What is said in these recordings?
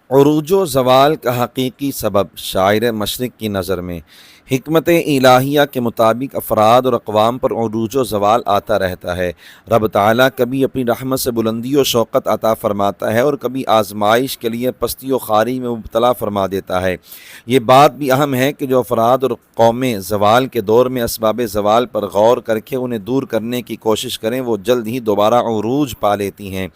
عروج و زوال کا حقیقی سبب شاعر مشرق کی نظر میں حکمت الہیہ کے مطابق افراد اور اقوام پر عروج و زوال آتا رہتا ہے۔ رب تعالیٰ کبھی اپنی رحمت سے بلندی و شوقت عطا فرماتا ہے اور کبھی آزمائش کے لیے پستی و خواری میں مبتلا فرما دیتا ہے۔ یہ بات بھی اہم ہے کہ جو افراد اور قومیں زوال کے دور میں اسباب زوال پر غور کر کے انہیں دور کرنے کی کوشش کریں وہ جلد ہی دوبارہ عروج پا لیتی ہیں،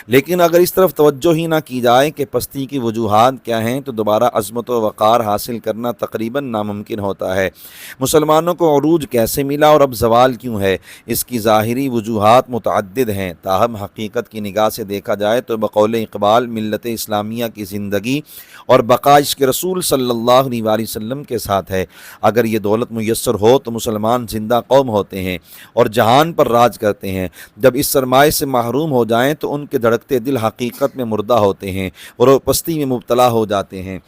لیکن اگر اس طرف توجہ ہی نہ کی جائے کہ پستی کی وجوہات کیا ہیں تو دوبارہ عظمت و وقار حاصل کرنا تقریباً ناممکن ہوتا ہے۔ مسلمانوں کو عروج کیسے ملا اور اب زوال کیوں ہے؟ اس کی ظاہری وجوہات متعدد ہیں، تاہم حقیقت کی نگاہ سے دیکھا جائے تو بقول اقبال ملت اسلامیہ کی زندگی اور بقا عشق رسول صلی اللہ علیہ وآلہ وسلم کے ساتھ ہے۔ اگر یہ دولت میسر ہو تو مسلمان زندہ قوم ہوتے ہیں اور جہان پر راج کرتے ہیں، جب اس سرمائے سے محروم ہو جائیں تو ان کے دھڑکتے دل حقیقت میں مردہ ہوتے ہیں اور وہ پستی میں مبتلا ہو جاتے ہیں۔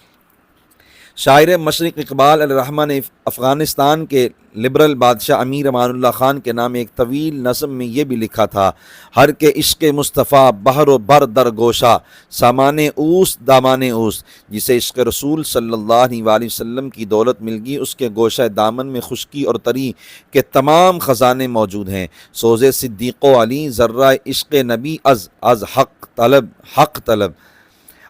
شاعر مشرق اقبال علیہ الرحمہ نے افغانستان کے لبرل بادشاہ امیر امان اللہ خان کے نام ایک طویل نظم میں یہ بھی لکھا تھا: ہر کے عشق مصطفیٰ بحر و بر در گوشہ، سامان اوس دامان اوس۔ جسے عشق رسول صلی اللہ علیہ وآلہ وسلم کی دولت مل گئی، اس کے گوشہ دامن میں خشکی اور تری کے تمام خزانے موجود ہیں۔ سوز صدیق و علی ذرہ عشق نبی از حق طلب۔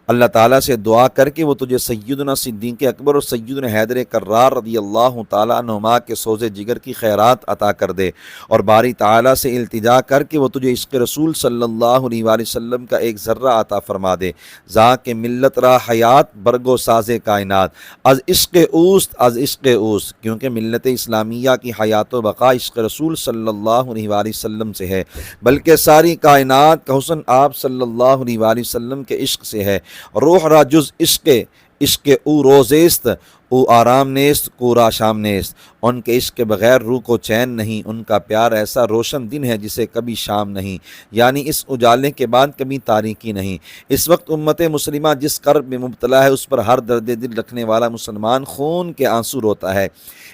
اللہ تعالیٰ سے دعا کر کے وہ تجھے سیدنا صدیق اکبر اور سیدنا حیدر کرار رضی اللہ تعالیٰ عنہما کے سوز جگر کی خیرات عطا کر دے، اور باری تعالیٰ سے التجا کر کے وہ تجھے عشق رسول صلی اللہ علیہ وآلہ وسلم کا ایک ذرہ عطا فرما دے۔ ذا کہ ملت را حیات برگو ساز کائنات، از عشق اوست، کیونکہ ملت اسلامیہ کی حیات و بقا عشق رسول صلی اللہ علیہ وآلہ وسلم سے ہے، بلکہ ساری کائنات کا حسن آپ صلی اللہ علیہ وآلہ وسلم کے عشق سے ہے۔ روح را جز عشق او روزیست، او آرام نیست کورا شام نیست۔ ان کے عشق کے بغیر روح کو چین نہیں، ان کا پیار ایسا روشن دن ہے جسے کبھی شام نہیں، یعنی اس اجالے کے بعد کبھی تاریکی نہیں۔ اس وقت امت مسلمہ جس کرب میں مبتلا ہے اس پر ہر درد دل رکھنے والا مسلمان خون کے آنسو روتا ہے۔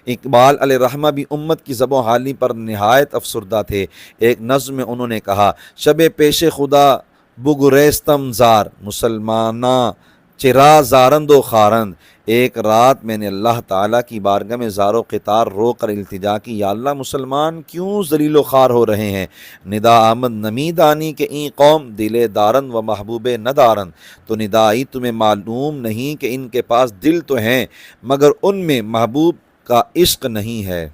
اقبال علیہ الرحمہ بھی امت کی زب و حالی پر نہایت افسردہ تھے۔ ایک نظم میں انہوں نے کہا: شب پیش خدا بگریستم زار، مسلمانہ چرا زارند و خارند۔ ایک رات میں نے اللہ تعالیٰ کی بارگاہ میں زار و قطار رو کر التجا کی، یا اللہ مسلمان کیوں ذلیل و خوار ہو رہے ہیں؟ ندا آمد نمی دانی کہ این قوم دل دارند و محبوب ندارند۔ تو ندا آئی تمہیں معلوم نہیں کہ ان کے پاس دل تو ہیں مگر ان میں محبوب کا عشق نہیں ہے۔